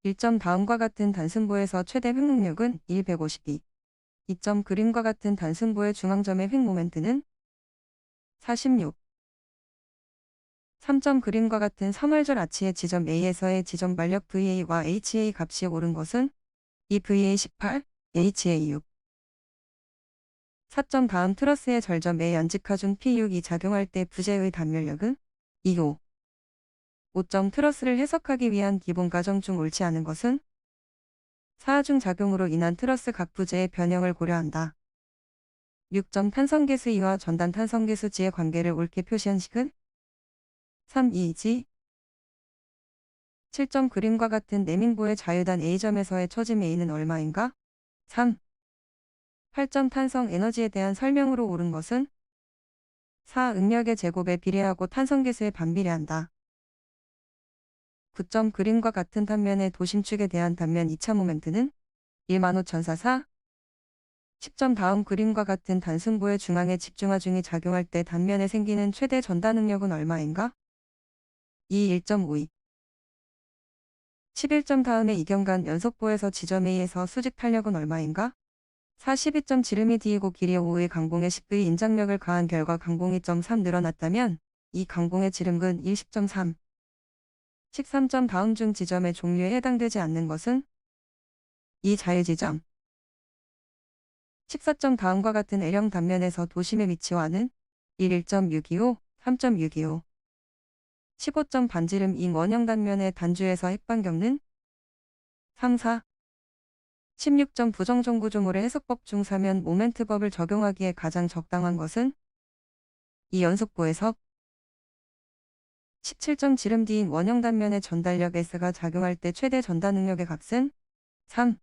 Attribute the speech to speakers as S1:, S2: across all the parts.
S1: 1점 다음과 같은 단승부에서 최대 획 능력은 152. 2점 그림과 같은 단승부의 중앙점의 획 모멘트는 46. 3점 그림과 같은 3월절 아치의 지점 A에서의 지점 만력 VA와 HA 값이 옳은 것은 이 VA 18, HA 6. 4점 다음 트러스의 절점에 연직하중 P6이 작용할 때 부재의 단면력은 2호. 5점 트러스를 해석하기 위한 기본 가정 중 옳지 않은 것은 4하중 작용으로 인한 트러스 각 부재의 변형을 고려한다. 6점 탄성계수이와 전단 탄성계수지의 관계를 옳게 표시한 식은 3, 2지. 7점 그림과 같은 내민보의 자유단 A점에서의 초짐 A는 얼마인가? 3. 8점 탄성 에너지에 대한 설명으로 옳은 것은 4. 응력의 제곱에 비례하고 탄성계수에 반비례한다. 9점 그림과 같은 단면의 도심축에 대한 단면 2차 모멘트는 15,044. 10점 다음 그림과 같은 단승부의 중앙에 집중하중이 작용할 때 단면에 생기는 최대 전단 응력은 얼마인가? 1.52. 11점 다음의 이경간 연속보에서 지점 A에서 수직 탄력은 얼마인가? 42점 지름이 D이고 길이 5의 강봉에 10의 인장력을 가한 결과 강봉이 0.3 늘어났다면 이 강봉의 지름근 10.3. 13점 다음 중 지점의 종류에 해당되지 않는 것은 이 자유지점. 14점 다음과 같은 L형 단면에서 도심의 위치와는 1.625, 3.625. 15점 반지름 인 원형 단면의 단주에서 핵반경는 3, 4. 16점 부정정 구조물의 해석법 중 사면 모멘트법을 적용하기에 가장 적당한 것은 이 연속보에서 17점 지름 D인 원형 단면의 전달력 S가 작용할 때 최대 전단 능력의 값은 3.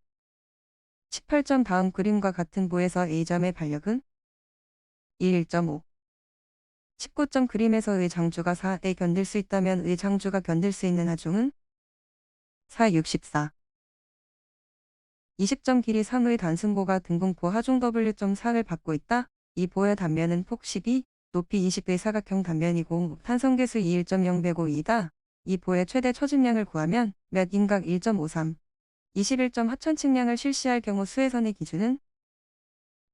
S1: 18점 다음 그림과 같은 보에서 A점의 발력은 1.5. 19점 그림에서 의 장주가 4에 견딜 수 있다면 의 장주가 견딜 수 있는 하중은 4, 64. 20점 길이 3의 단승보가 등분포 하중 W.4을 받고 있다. 이 보의 단면은 폭 12, 높이 20의 사각형 단면이고 탄성계수 1.005이다. 이 보의 최대 초집량을 구하면 몇 인각 1.53. 21점 하천 측량을 실시할 경우 수혜선의 기준은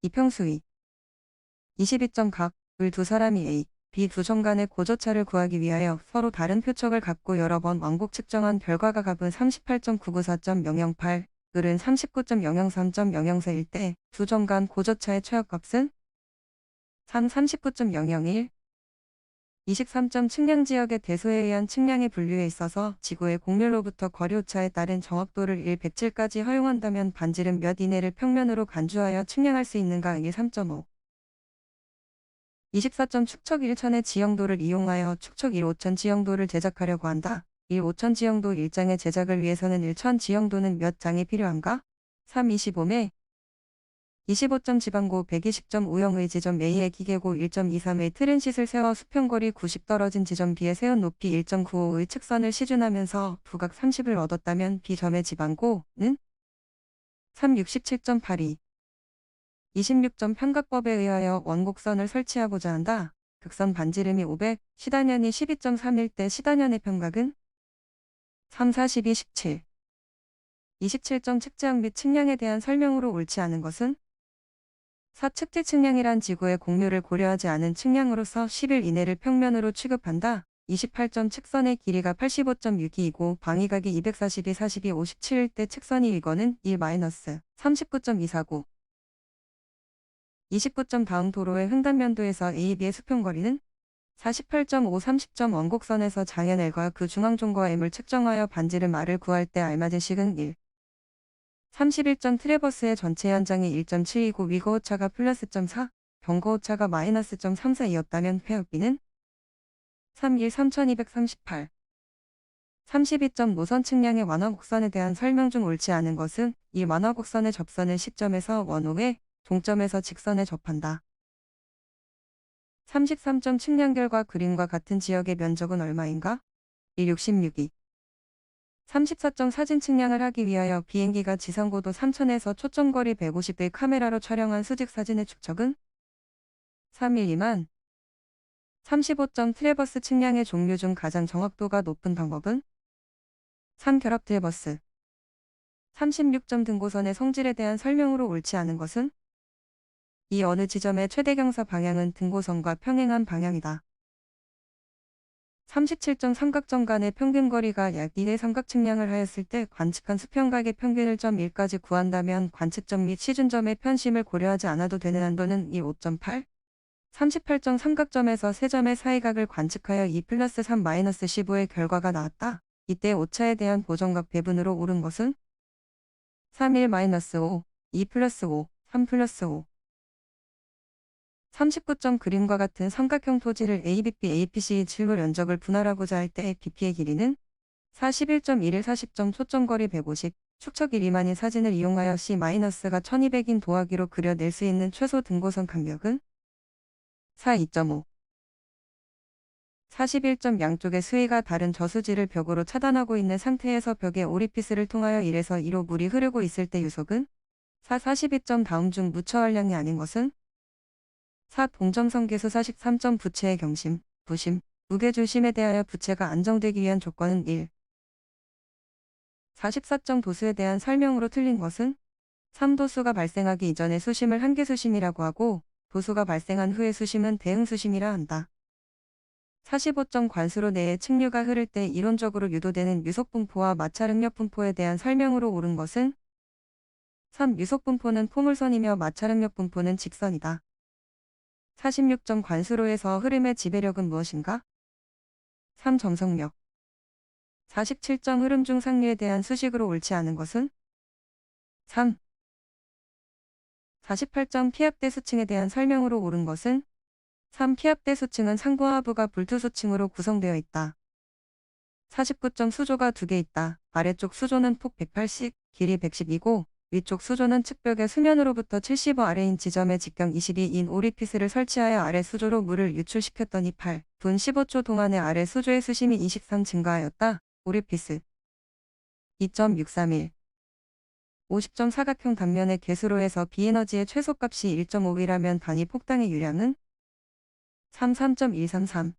S1: 이평수위. 22점 각, 을 두 사람이 A, B 두 점 간의 고조차를 구하기 위하여 서로 다른 표적을 갖고 여러 번 왕복 측정한 결과가 값은 38.994.008, 을은 39.003.004일 때 두 점 간 고조차의 최악값은 3, 39.001. 23점 측량 지역의 대소에 의한 측량의 분류에 있어서 지구의 곡률로부터 거리오차에 따른 정확도를 1, 107까지 허용한다면 반지름 몇 이내를 평면으로 간주하여 측량할 수 있는가? 1, 3.5. 24점 축척 1천의 지형도를 이용하여 축척 1, 5천 지형도를 제작하려고 한다. 1, 5천 지형도 1장의 제작을 위해서는 1천 지형도는 몇 장이 필요한가? 3, 25매. 25점 지방고 120점 우영의 지점 A의 기계고 1.23의 트랜싯을 세워 수평거리 90 떨어진 지점 B의 세운 높이 1.95의 측선을 시준하면서 부각 30을 얻었다면 B점의 지방고는 3, 67.82. 26점 편각법에 의하여 원곡선을 설치하고자 한다. 극선 반지름이 500, 시단연이 12.3일 때 시단연의 편각은 3, 42, 17. 27점 측정 및 측량에 대한 설명으로 옳지 않은 것은 4. 측지 측량이란 지구의 곡률을 고려하지 않은 측량으로서 10일 이내를 평면으로 취급한다. 28점 측선의 길이가 85.62이고 방위각이 242, 42, 57일 때 측선이 이거는 1-39.249. 29점 다음 도로의 횡단면도에서 A, B의 수평거리는 48.5, 30점 원곡선에서 장연 L과 그 중앙종과 M을 측정하여 반지름 R을 구할 때 알맞은 식은 1. 31점 트래버스의 전체 연장이 1.7이고 위거오차가 플러스 0.4, 경거오차가 마이너스 0.34이었다면 회역비는 3, 1, 3238. 32점 노선 측량의 완화곡선에 대한 설명 중 옳지 않은 것은 이 완화곡선의 접선을 시점에서 원호에 종점에서 직선에 접한다. 33점 측량 결과 그림과 같은 지역의 면적은 얼마인가? 166이. 34점 사진 측량을 하기 위하여 비행기가 지상고도 3000에서 초점거리 150의 카메라로 촬영한 수직 사진의 축척은 312만. 35점 트래버스 측량의 종류 중 가장 정확도가 높은 방법은 3. 결합 트래버스. 36점 등고선의 성질에 대한 설명으로 옳지 않은 것은 이 어느 지점의 최대 경사 방향은 등고선과 평행한 방향이다. 37점 삼각점 간의 평균거리가 약 2의 삼각 측량을 하였을 때 관측한 수평각의 평균을 점 1까지 구한다면 관측점 및 시준점의 편심을 고려하지 않아도 되는 한도는 이 5.8. 38점 삼각점에서 세 점의 사이각을 관측하여 2 플러스 3 마이너스 15의 결과가 나왔다. 이때 오차에 대한 보정각 배분으로 옳은 것은 3, 1 마이너스 5, 2 플러스 5, 3 플러스 5. 39점 그림과 같은 삼각형 토지를 ABP, APC의 질로 면적을 분할하고자 할 때 BP의 길이는 41.1일 40점 초점거리 150, 축척이 미만인 사진을 이용하여 C-가 1200인 도화기로 그려낼 수 있는 최소 등고선 간격은 4, 2.5. 41점 양쪽의 수위가 다른 저수지를 벽으로 차단하고 있는 상태에서 벽에 오리피스를 통하여 1에서 2로 물이 흐르고 있을 때 유속은 4, 42점 다음 중 무처활량이 아닌 것은 4. 동점선 계수 43점 부채의 경심, 부심, 무게중심에 대하여 부채가 안정되기 위한 조건은 1. 44점 도수에 대한 설명으로 틀린 것은 3. 도수가 발생하기 이전의 수심을 한계수심이라고 하고 도수가 발생한 후의 수심은 대응수심이라 한다. 45점 관수로 내의 층류가 흐를 때 이론적으로 유도되는 유속분포와 마찰응력 분포에 대한 설명으로 옳은 것은 3. 유속분포는 포물선이며 마찰응력 분포는 직선이다. 46점 관수로에서 흐름의 지배력은 무엇인가? 3. 점성력. 47점 흐름 중 상류에 대한 수식으로 옳지 않은 것은? 3. 48점 피압대 수층에 대한 설명으로 옳은 것은? 3. 피압대 수층은 상부와 하부가 불투수층으로 구성되어 있다. 49점 수조가 2개 있다. 아래쪽 수조는 폭 180, 길이 110이고 위쪽 수조는 측벽의 수면으로부터 75 아래인 지점에 직경 22인 오리피스를 설치하여 아래 수조로 물을 유출시켰더니 8분 15초 동안에 아래 수조의 수심이 23 증가하였다. 오리피스 2.631 50점 사각형 단면의 개수로에서 비에너지의 최소값이 1.5이라면 단위 폭당의 유량은 3.133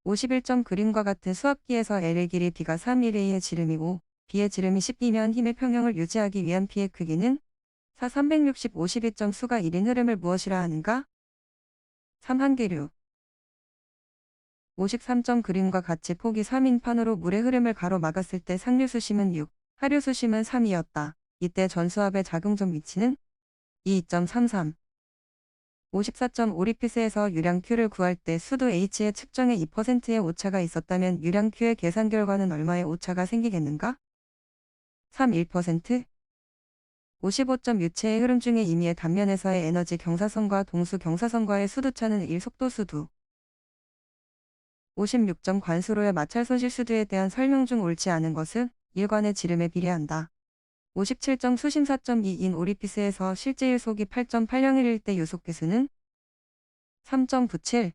S1: 51점 그림과 같은 수압기에서 L의 길이 B가 3A의 지름이고 B의 지름이 10이면 힘의 평형을 유지하기 위한 B의 크기는 4. 360 52점 수가 1인 흐름을 무엇이라 하는가? 3. 한계류 53점 그림과 같이 폭이 3인 판으로 물의 흐름을 가로막았을 때 상류 수심은 6, 하류 수심은 3이었다. 이때 전수압의 작용점 위치는 2.33 54점 오리피스에서 유량 Q를 구할 때 수도 H의 측정에 2%의 오차가 있었다면 유량 Q의 계산 결과는 얼마의 오차가 생기겠는가? 3. 1%. 55점 유체의 흐름 중에 임의의 단면에서의 에너지 경사선과 동수 경사선과의 수두차는 1 속도 수두. 56점 관수로의 마찰 손실 수두에 대한 설명 중 옳지 않은 것은 일관의 지름에 비례한다. 57점 수심 4.2인 오리피스에서 실제 유속이 8.801일 때 유속 계수는 3.97.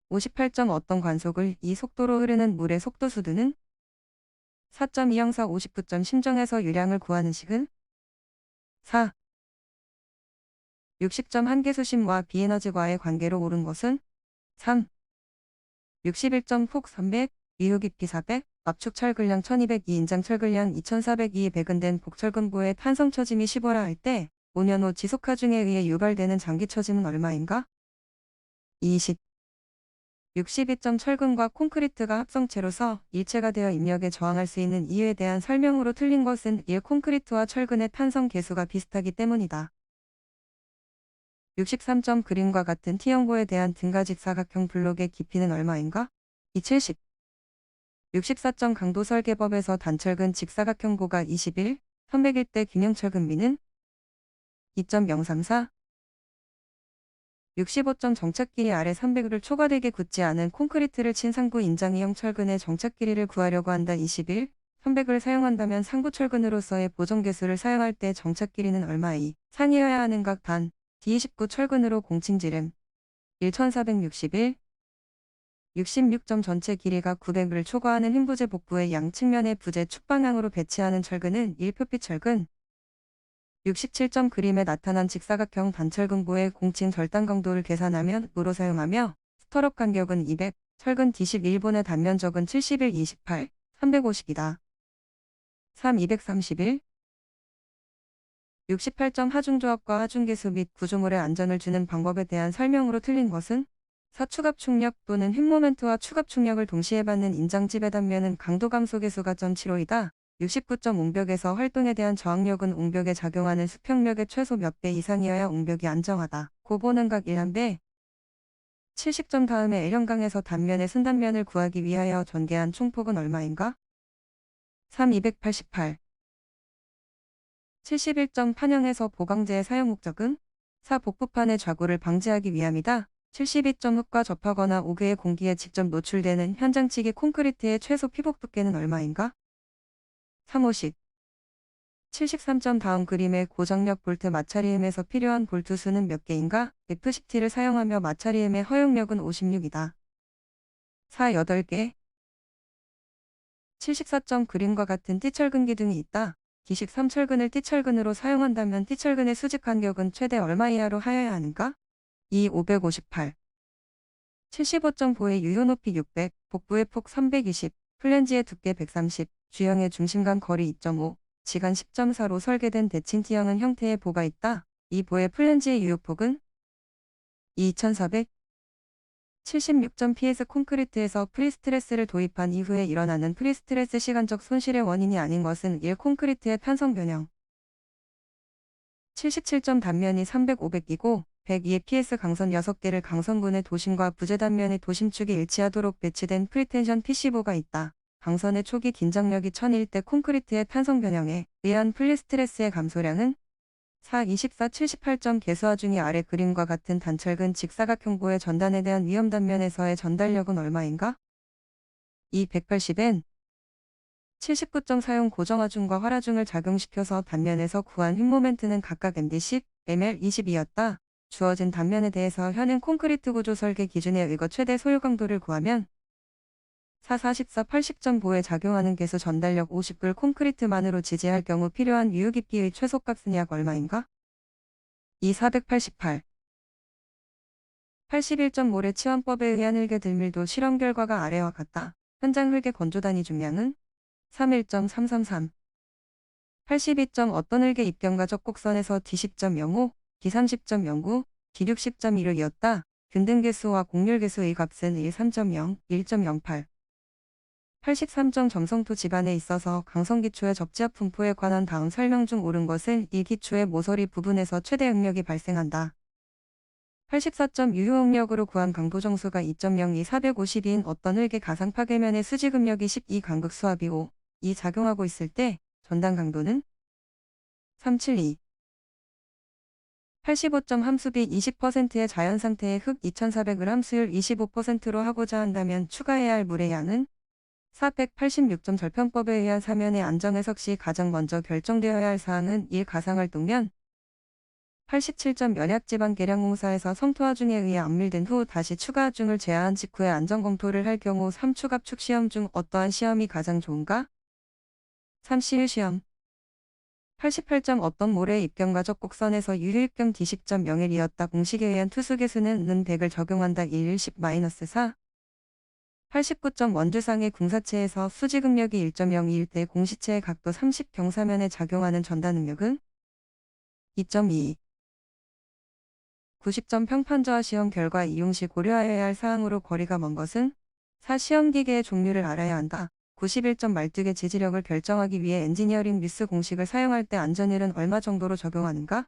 S1: 58점 어떤 관속을 이 속도로 흐르는 물의 속도 수두는 4.204 59점 심정에서 유량을 구하는 식은 4. 60점 한계수심과 비에너지과의 관계로 옳은 것은 3. 61점 폭 300, 위후 깊이 400, 압축 철근량 1202 인장 철근량 2402에 배근된 복철근부의 탄성 처짐이 15라 할 때 5년 후 지속하중에 의해 유발되는 장기 처짐은 얼마인가? 20. 62점 철근과 콘크리트가 합성체로서 일체가 되어 입력에 저항할 수 있는 이유에 대한 설명으로 틀린 것은 1. 콘크리트와 철근의 탄성 계수가 비슷하기 때문이다. 63점 그림과 같은 T형고에 대한 등가직 사각형 블록의 깊이는 얼마인가? 270. 64점 강도 설계법에서 단철근 직사각형고가 21, 300일 때 균형철근비는 2.034. 65점 정착 길이 아래 300을 초과되게 굳지 않은 콘크리트를 친 상부 인장이형 철근의 정착 길이를 구하려고 한다. 21, 300을 사용한다면 상부 철근으로서의 보정 개수를 사용할 때 정착 길이는 얼마이 상이어야 하는가? 단 D29 철근으로 공칭지름 1461. 66점 전체 길이가 900을 초과하는 흰부재 복부의 양측면의 부재 축방향으로 배치하는 철근은 1표피 철근. 67점 그림에 나타난 직사각형 단철근부의 공칭 절단 강도를 계산하면 으로 사용하며 스터럽 간격은 200, 철근 D11본의 단면적은 71, 28, 350이다. 3. 231. 68점 하중조합과 하중계수 및 구조물의 안전을 주는 방법에 대한 설명으로 틀린 것은 4. 추갑축력 또는 휉모멘트와 추갑축력을 동시에 받는 인장집의 단면은 강도 감소계수가 0.75이다. 69점 옹벽에서 활동에 대한 저항력은 옹벽에 작용하는 수평력의 최소 몇 배 이상이어야 옹벽이 안정하다. 고보는 각 1배. 70점 다음에 L형강에서 단면의 순단면을 구하기 위하여 전개한 총폭은 얼마인가? 3. 288. 71점 판형에서 보강제의 사용 목적은 4. 복부판의 좌구를 방지하기 위함이다. 72점 흙과 접하거나 오개의 공기에 직접 노출되는 현장치기 콘크리트의 최소 피복 두께는 얼마인가? 3. 50. 73점 다음 그림의 고정력 볼트 마찰이음에서 필요한 볼트 수는 몇 개인가? F10T를 사용하며 마찰이음의 허용력은 56이다. 4. 8개. 74점 그림과 같은 띠철근 기둥이 있다. 기식 3철근을 띠철근으로 사용한다면 띠철근의 수직 간격은 최대 얼마 이하로 하여야 하는가? 2. 558. 75점 보의 유효 높이 600, 복부의 폭 320, 플랜지의 두께 130, 주형의 중심간 거리 2.5, 지간 10.4로 설계된 대칭 T형은 형태의 보가 있다. 이 보의 플랜지의 유효폭은 2400. 76점 PS 콘크리트에서 프리스트레스를 도입한 이후에 일어나는 프리스트레스 시간적 손실의 원인이 아닌 것은 1. 콘크리트의 편성 변형. 77점 단면이 300, 500이고 102의 PS 강선 6개를 강선군의 도심과 부재 단면의 도심축이 일치하도록 배치된 프리텐션 PC보가 있다. 강선의 초기 긴장력이 1001 때 콘크리트의 편성 변형에 의한 프리스트레스의 감소량은 4. 24. 78점 개수화 중에 아래 그림과 같은 단철근 직사각형보의 전단에 대한 위험 단면에서의 전달력은 얼마인가? 2. 180N. 79점 사용 고정하중과 활하중을 작용시켜서 단면에서 구한 휉모멘트는 각각 MD10, ML 22였다. 주어진 단면에 대해서 현행 콘크리트 구조 설계 기준에 의거 최대 소요 강도를 구하면 4. 44. 80점 보에 작용하는 개수 전달력 50불 콘크리트만으로 지지할 경우 필요한 유효 깊이의 최소값은 약 얼마인가? 2. 488. 81점 모래 치환법에 의한 흙의 들밀도 실험 결과가 아래와 같다. 현장 흙의 건조 단위 중량은 31.333. 82점 어떤 흙의 입경과 접곡선에서 D10.05, D30.09, D60.16이었다. 균등 개수와 곡률 개수의 값은 1, 3.0, 1.08. 83점 점성토 집안에 있어서 강성기초의 접지압 분포에 관한 다음 설명 중 옳은 것은 이 기초의 모서리 부분에서 최대 응력이 발생한다. 84점 유효 응력으로 구한 강도 정수가 2.02 452인 어떤 흙의 가상 파괴면의 수직 응력이 12 간극 수압이 5, 이 작용하고 있을 때 전단 강도는 372. 85점 함수비 20%의 자연 상태의 흙 2400을 함수율 25%로 하고자 한다면 추가해야 할 물의 양은 486점 절편법에 의한 사면의 안정 해석 시 가장 먼저 결정되어야 할 사항은 1. 가상활동면 87점 연약지방 계량공사에서 성토하중에 의해 압밀된 후 다시 추가하중을 제하한 직후에 안전검토를 할 경우 3. 추갑축 시험 중 어떠한 시험이 가장 좋은가? 3. 시유시험. 88점 어떤 모래의 입경과 접곡선에서 유효입경 D10.01이었다. 공식에 의한 투수계수는 는 100을 적용한다. 1, 10-4. 89점 원주상의 궁사체에서 수직응력이 1.02일 때 공시체의 각도 30경사면에 작용하는 전단응력은 2.2. 90점 평판저하 시험 결과 이용 시 고려하여야 할 사항으로 거리가 먼 것은 4. 시험기계의 종류를 알아야 한다. 91점 말뚝의 지지력을 결정하기 위해 엔지니어링 뉴스 공식을 사용할 때 안전율은 얼마 정도로 적용하는가?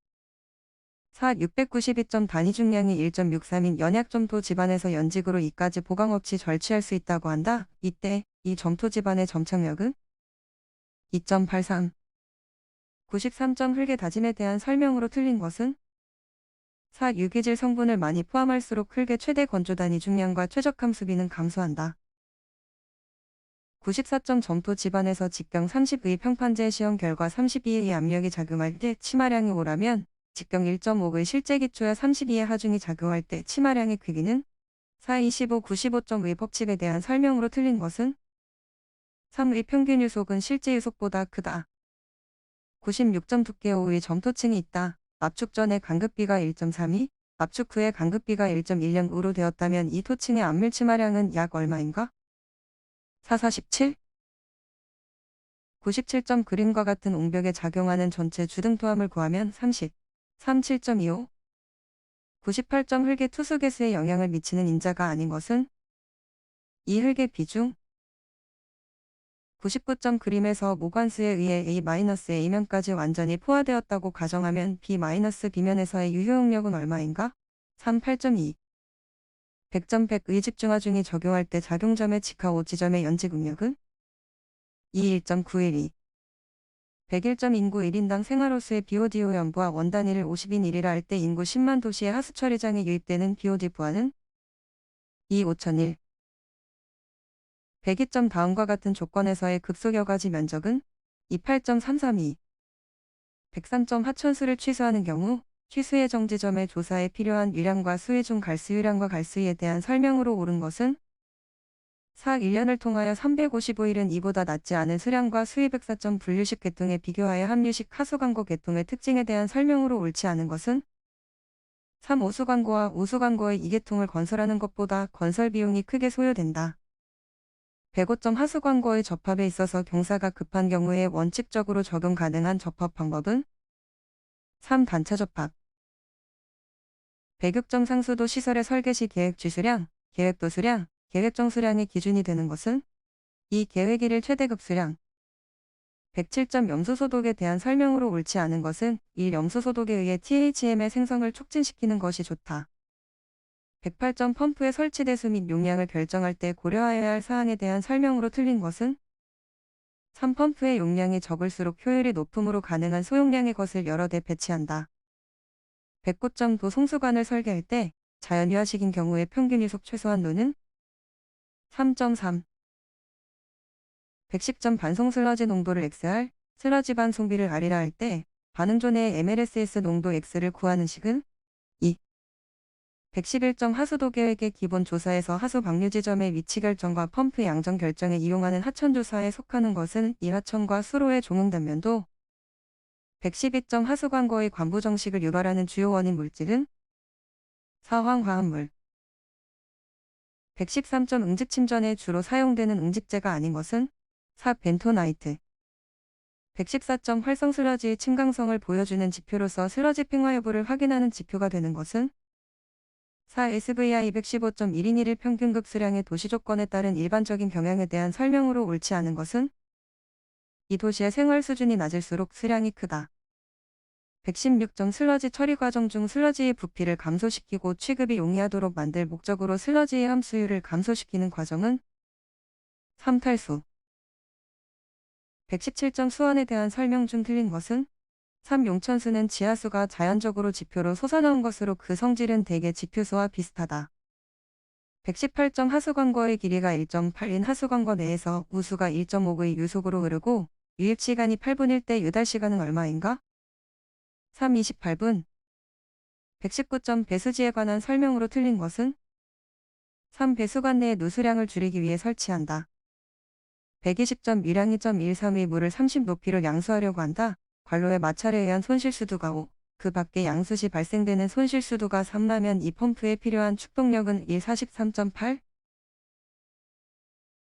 S1: 4. 692점 단위 중량이 1.63인 연약점토 집안에서 연직으로 이까지 보강 없이 절취할 수 있다고 한다. 이때 이 점토 집안의 점착력은 2.83. 93점 흙의 다짐에 대한 설명으로 틀린 것은 4. 유기질 성분을 많이 포함할수록 흙의 최대 건조 단위 중량과 최적함 수비는 감소한다. 94점 점토 집안에서 직경 30의 평판제 시험 결과 32의 압력이 작용할 때 치마량이 5라면 직경 1.5의 실제 기초야 32의 하중이 작용할 때 치마량의 크기는 4. 25. 95점의 법칙에 대한 설명으로 틀린 것은 3의 평균 유속은 실제 유속보다 크다. 96점 두께 5의 점토층이 있다. 압축 전에 간극비가 1.32, 압축 후에 간극비가 1.10으로 되었다면 이 토층의 압밀 치마량은 약 얼마인가? 4. 47. 97점 그림과 같은 옹벽에 작용하는 전체 주등토함을 구하면 37.25. 98점 흙의 투수계수에 영향을 미치는 인자가 아닌 것은 이 흙의 비중. 99점 그림에서 모관수에 의해 A-A면까지 완전히 포화되었다고 가정하면 B-B면에서의 유효응력은 얼마인가? 38.2. 100점 100의 집중화 중이 적용할 때 작용점의 직하 5지점의 연직응력은 21.912. 101점 인구 1인당 생활호수의 BOD 오염부와 원단위를 50인 1이라 할 때 인구 10만 도시의 하수처리장에 유입되는 BOD 부하는 25,001. 102점 다음과 같은 조건에서의 극소여과지 면적은 28.332. 103점 하천수를 취수하는 경우 취수의 정지점의 조사에 필요한 유량과 수의 중 갈수유량과 갈수위에 대한 설명으로 옳은 것은 4학 1년을 통하여 355일은 이보다 낮지 않은 수량과 수의 104점 분류식 계통에 비교하여 함유식 하수광고 계통의 특징에 대한 설명으로 옳지 않은 것은 3. 오수광고와 우수광고의 이 계통을 건설하는 것보다 건설 비용이 크게 소요된다. 105점 하수광고의 접합에 있어서 경사가 급한 경우에 원칙적으로 적용 가능한 접합 방법은 3. 단차 접합. 106점 상수도 시설의 설계 시 계획 취수량, 계획 도수량, 계획 정수량의 기준이 되는 것은 2. 계획 1일 최대급 수량. 107점 염수소독에 대한 설명으로 옳지 않은 것은 1. 염수소독에 의해 THM의 생성을 촉진시키는 것이 좋다. 108점 펌프의 설치 대수 및 용량을 결정할 때 고려하여야 할 사항에 대한 설명으로 틀린 것은 3. 펌프의 용량이 적을수록 효율이 높음으로 가능한 소용량의 것을 여러 대 배치한다. 109점 도송수관을 설계할 때 자연유화식인 경우에 평균 유속 최소한 노는 3.3. 110점 반송 슬러지 농도를 XR, 슬러지 반송비를 R이라 할 때 반응조 내의 MLSS 농도 X를 구하는 식은 2. 111점 하수도 계획의 기본 조사에서 하수 방류 지점의 위치 결정과 펌프 양정 결정에 이용하는 하천 조사에 속하는 것은 이 하천과 수로의 종응 단면도. 112점 하수광고의 관부 정식을 유발하는 주요 원인 물질은 4. 황화합물. 113점 응집 침전에 주로 사용되는 응집제가 아닌 것은 4. 벤토나이트. 114점 활성 슬러지의 침강성을 보여주는 지표로서 슬러지 팽화 여부를 확인하는 지표가 되는 것은 4. SVI 215.1인 1일 평균급 수량의 도시 조건에 따른 일반적인 경향에 대한 설명으로 옳지 않은 것은 이 도시의 생활 수준이 낮을수록 수량이 크다. 116점 슬러지 처리 과정 중 슬러지의 부피를 감소시키고 취급이 용이하도록 만들 목적으로 슬러지의 함수율을 감소시키는 과정은 3. 탈수. 117점 수원에 대한 설명 중 틀린 것은 3. 용천수는 지하수가 자연적으로 지표로 솟아나온 것으로 그 성질은 대개 지표수와 비슷하다. 118점 하수광고의 길이가 1.8인 하수광고 내에서 우수가 1.5의 유속으로 흐르고 유입시간이 8분 1대 유달시간은 얼마인가? 3. 28분. 119점 배수지에 관한 설명으로 틀린 것은 3. 배수관 내의 누수량을 줄이기 위해 설치한다. 120점 유량 2.13의 물을 30 높이로 양수하려고 한다. 관로의 마찰에 의한 손실수도가 5. 그 밖에 양수 시 발생되는 손실수도가 3라면 이 펌프에 필요한 축동력은 1 43.8.